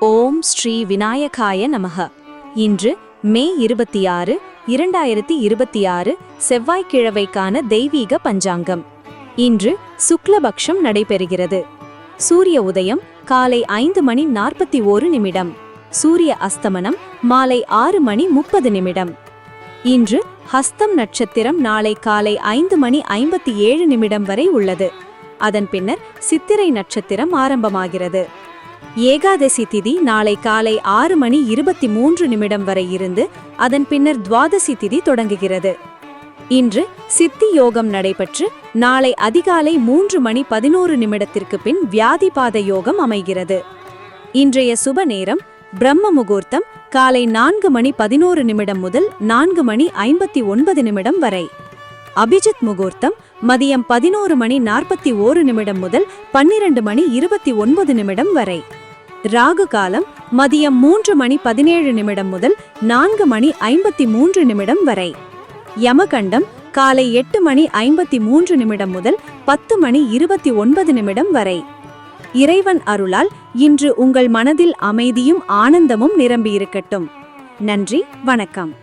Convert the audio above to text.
ஓம் ஸ்ரீ விநாயகாய நமக. இன்று மே 26, 2026 செவ்வாய்க்கிழமைக்கான தெய்வீக பஞ்சாங்கம். இன்று சுக்லபக்ஷம் நடைபெறுகிறது. சூரிய உதயம் காலை 5:41. சூரிய அஸ்தமனம் மாலை 6:30. இன்று ஹஸ்தம் நட்சத்திரம் நாளை காலை 5:57 வரை உள்ளது. அதன் பின்னர் சித்திரை நட்சத்திரம் ஆரம்பமாகிறது. ஏகாதசி திதி நாளை காலை 6:23 வரை இருந்து அதன் பின்னர் துவாதசி திதி தொடங்குகிறது. இன்று சித்தி யோகம் நடைபெற்று நாளை அதிகாலை 3:11 பின் வியாதிபாத யோகம் அமைகிறது. இன்றைய சுப நேரம் பிரம்ம முகூர்த்தம் காலை 4:11 முதல் 4:59 வரை. அபிஜித் முகூர்த்தம் மதியம் 11:41 முதல் 12:29 வரை. ராகு காலம் மதியம் 3:17 முதல் 4:53 வரை. யமகண்டம் காலை 8:53 முதல் 10:29 வரை. இறைவன் அருளால் இன்று உங்கள் மனதில் அமைதியும் ஆனந்தமும் நிரம்பியிருக்கட்டும். நன்றி, வணக்கம்.